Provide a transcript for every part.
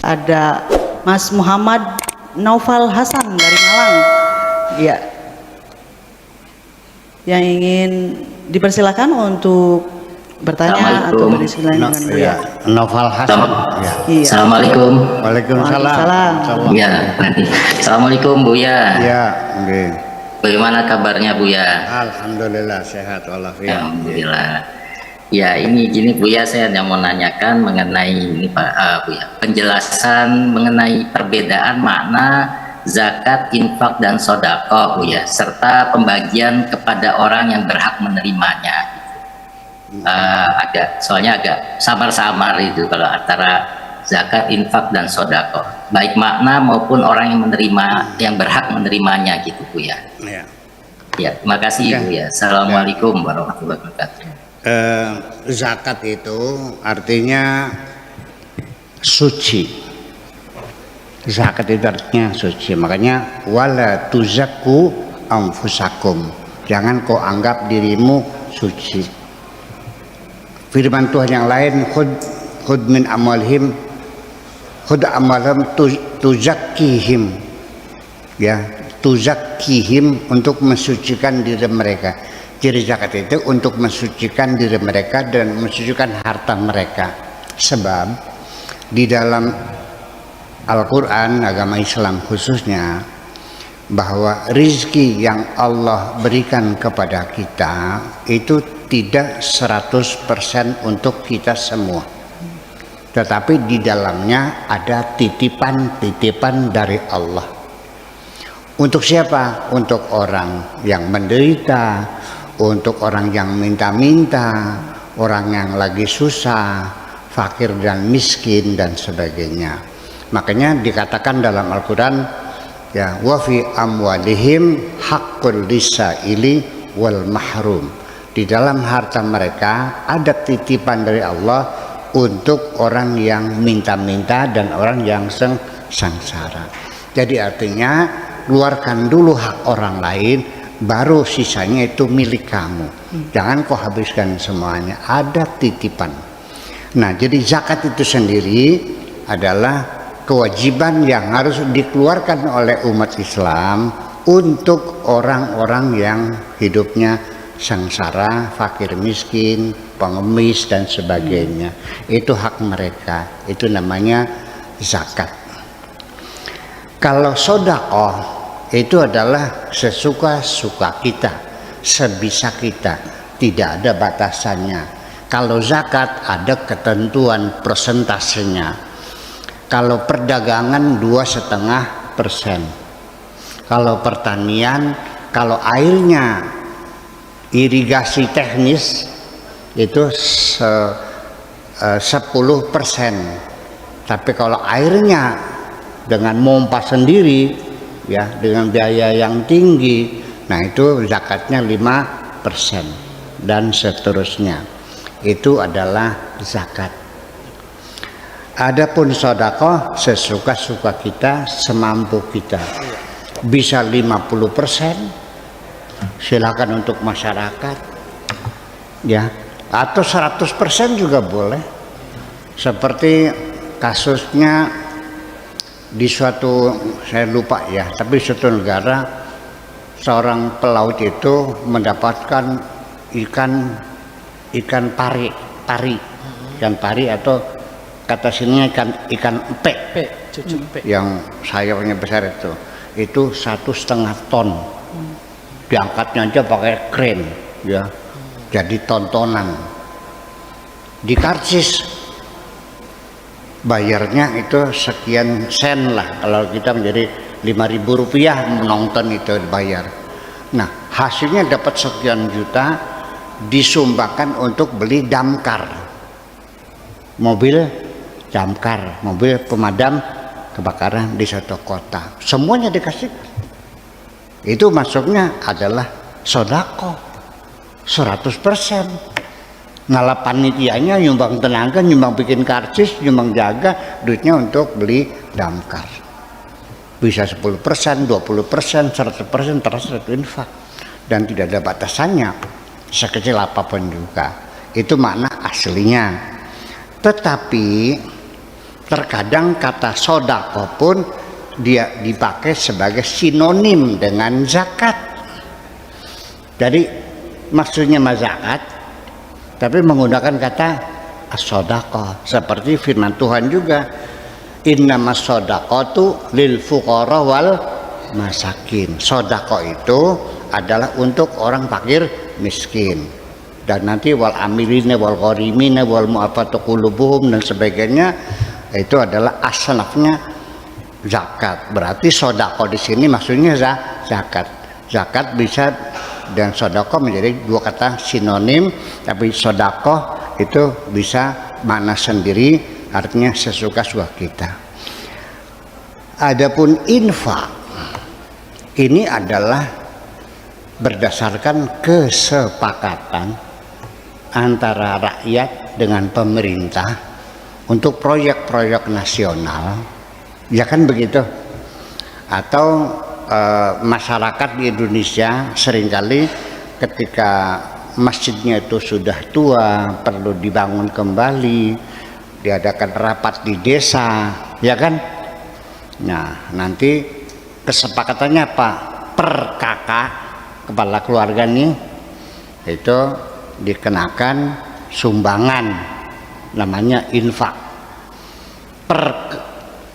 ada Mas Muhammad Naufal Hasan dari Malang. Ya, yang ingin dipersilakan untuk bertanya atau berdiskusi dengan Buya. Naufal Hasan. Ya. Iya. Assalamualaikum. Waalaikumsalam. Ya, Assalamualaikum Buya. Ya, bagaimana kabarnya Buya? Alhamdulillah sehat walafiat. Alhamdulillah. Ya, ini gini Buya, saya mau nanyakan mengenai ini Pak Buya, penjelasan mengenai perbedaan makna zakat, infak dan sodako Buya, serta pembagian kepada orang yang berhak menerimanya. Soalnya agak samar-samar itu kalau antara zakat, infak dan sodako, baik makna maupun orang yang menerima, yang berhak menerimanya gitu Buya. Ya, terima kasih Buya. Assalamualaikum warahmatullahi wabarakatuh. Zakat itu artinya suci. Zakat itu artinya suci. Makanya wala tuzakku anfusakum. Jangan kau anggap dirimu suci. Firman Tuhan yang lain, khud min amalhim, khud amalhum tuzakkihim. Ya, tuzakkihim, untuk mensucikan diri mereka. Ciri zakat itu untuk mensucikan diri mereka dan mensucikan harta mereka. Sebab di dalam Al-Quran, agama Islam khususnya, bahwa rizki yang Allah berikan kepada kita itu tidak 100% untuk kita semua, tetapi di dalamnya ada titipan-titipan dari Allah. Untuk siapa? Untuk orang yang menderita, untuk orang yang minta-minta, orang yang lagi susah, fakir dan miskin dan sebagainya. Makanya dikatakan dalam Al-Quran, ya, wa fi amwalihim haqqul lisaili wal mahrum. Di dalam harta mereka ada titipan dari Allah untuk orang yang minta-minta dan orang yang sengsara. Jadi artinya keluarkan dulu hak orang lain, baru sisanya itu milik kamu. Jangan kau habiskan semuanya, ada titipan. Nah, jadi zakat itu sendiri adalah kewajiban yang harus dikeluarkan oleh umat Islam untuk orang-orang yang hidupnya sengsara, fakir miskin, pengemis dan sebagainya. Itu hak mereka, itu namanya zakat. Kalau sedekah itu adalah sesuka-suka kita, sebisa kita, tidak ada batasannya. Kalau zakat ada ketentuan persentasenya. Kalau perdagangan 2,5%. Kalau pertanian, kalau airnya irigasi teknis itu 10%. Tapi kalau airnya dengan mompa sendiri, ya, dengan biaya yang tinggi, nah itu zakatnya 5% dan seterusnya. Itu adalah zakat. Adapun sedekah sesuka-suka kita, semampu kita. Bisa 50%, silakan untuk masyarakat, ya, atau 100% juga boleh. Seperti kasusnya di suatu, saya lupa ya, tapi suatu negara, seorang pelaut itu mendapatkan ikan pari atau kata sininya ikan empek, yang sayapnya besar itu 1,5 ton. Diangkatnya aja pakai kren, ya, jadi tontonan. Di karcis bayarnya itu sekian sen lah, kalau kita menjadi 5.000 rupiah menonton itu bayar. Nah, hasilnya dapat sekian juta, disumbangkan untuk beli damkar, mobil damkar, mobil pemadam kebakaran di satu kota. Semuanya dikasih. Itu masuknya adalah sedekah 100%. Ngalah panitianya, nyumbang tenaga, nyumbang bikin karcis, nyumbang jaga, duitnya untuk beli damkar. Bisa 10%, 20%, 100%, terserah infak. Dan tidak ada batasannya, sekecil apapun juga. Itu makna aslinya. Tetapi terkadang kata sodako pun dia dipakai sebagai sinonim dengan zakat. Jadi maksudnya zakat, tapi menggunakan kata as-sodako, seperti firman Tuhan juga, innamas sodaqatu lil fuqara wal masakin. Sodako itu adalah untuk orang fakir miskin, dan nanti wal amilina wal gharimina wal mu'afatu qulubuhum dan sebagainya, itu adalah asnafnya zakat. Berarti sodako di sini maksudnya zakat. Zakat bisa dan sodako menjadi dua kata sinonim, tapi sodako itu bisa makna sendiri, artinya sesuka-suka kita. Adapun infak ini adalah berdasarkan kesepakatan antara rakyat dengan pemerintah untuk proyek-proyek nasional, ya kan begitu? Atau masyarakat di Indonesia seringkali ketika masjidnya itu sudah tua, perlu dibangun kembali, diadakan rapat di desa, ya kan? Nah, nanti kesepakatannya apa? Per kakak, kepala keluarga nih, itu dikenakan sumbangan, namanya infak. Per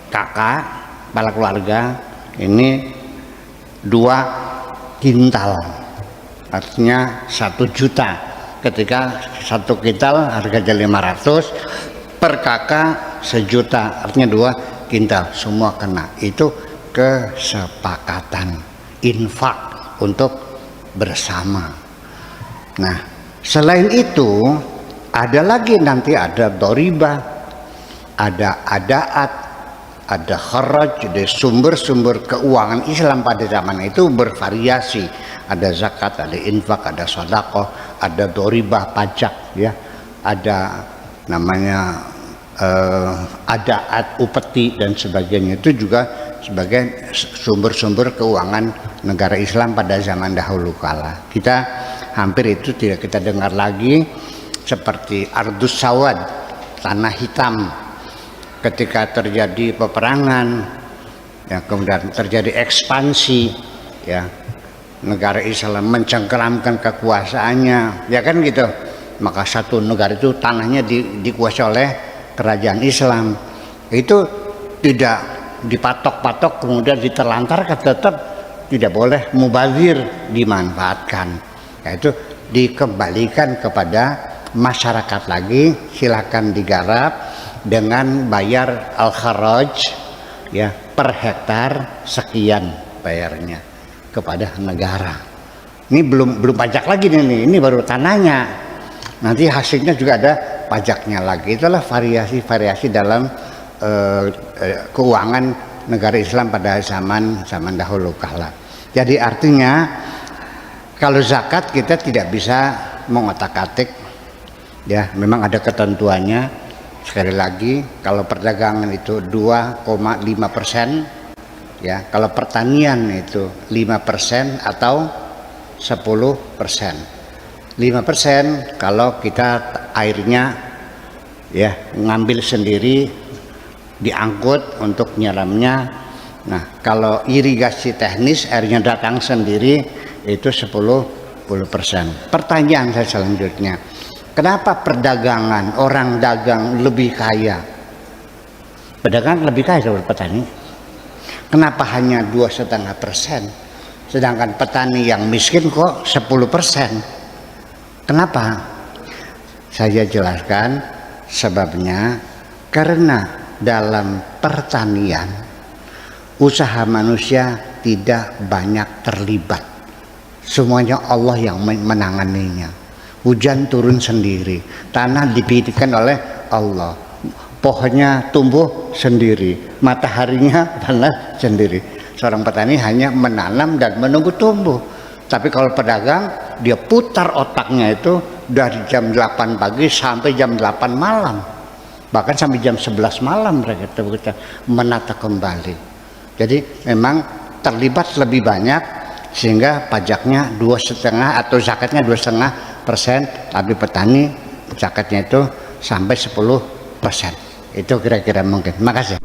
kakak, kepala keluarga ini 2 kintal, artinya 1 juta. Ketika 1 kintal harganya 500, per kakak 1 juta, artinya 2 kintal, semua kena. Itu kesepakatan infak untuk bersama. Nah, selain itu ada lagi, nanti ada doribah, ada adaat, ada kharaj, ada sumber-sumber keuangan Islam pada zaman itu bervariasi. Ada zakat, ada infak, ada sedekah, ada doribah, pajak, ya, ada namanya adaat, upeti dan sebagainya. Itu juga sebagai sumber-sumber keuangan negara Islam pada zaman dahulu kala. Kita hampir itu tidak kita dengar lagi, seperti ardus sawad, tanah hitam. Ketika terjadi peperangan, ya, kemudian terjadi ekspansi, ya, negara Islam mencengkeramkan kekuasaannya, ya kan gitu. Maka satu negara itu tanahnya dikuasai oleh kerajaan Islam. Itu tidak dipatok-patok kemudian diterlantarkan, tetap tidak boleh mubazir, dimanfaatkan. Yaitu dikembalikan kepada masyarakat lagi, silakan digarap dengan bayar al-kharaj, ya, per hektar sekian bayarnya kepada negara. Ini belum pajak lagi nih, ini baru tanahnya. Nanti hasilnya juga ada pajaknya lagi. Itulah variasi-variasi dalam keuangan negara Islam pada zaman dahulu kala. Jadi artinya kalau zakat kita tidak bisa mengotak-atik, ya, memang ada ketentuannya. Sekali lagi, kalau perdagangan itu 2,5%, ya, kalau pertanian itu 5% atau 10%. 5% kalau kita airnya, ya, ngambil sendiri, diangkut untuk nyiramnya. Nah, kalau irigasi teknis, airnya datang sendiri, itu 10%. Pertanyaan saya selanjutnya, kenapa perdagangan, orang dagang lebih kaya? Pedagang lebih kaya daripada petani. Kenapa hanya 2,5%? Sedangkan petani yang miskin kok 10%? Kenapa? Saya jelaskan sebabnya. Karena dalam pertanian usaha manusia tidak banyak terlibat. Semuanya Allah yang menanganinya. Hujan turun sendiri, tanah dipilihkan oleh Allah, pohonnya tumbuh sendiri, mataharinya panas sendiri. Seorang petani hanya menanam dan menunggu tumbuh. Tapi kalau pedagang, dia putar otaknya itu dari jam 8 pagi sampai jam 8 malam, bahkan sampai jam 11 malam mereka menata kembali. Jadi memang terlibat lebih banyak, sehingga pajaknya 2,5 atau zakatnya 2,5%, tapi petani zakatnya itu sampai 10%. Itu kira-kira mungkin. Makasih.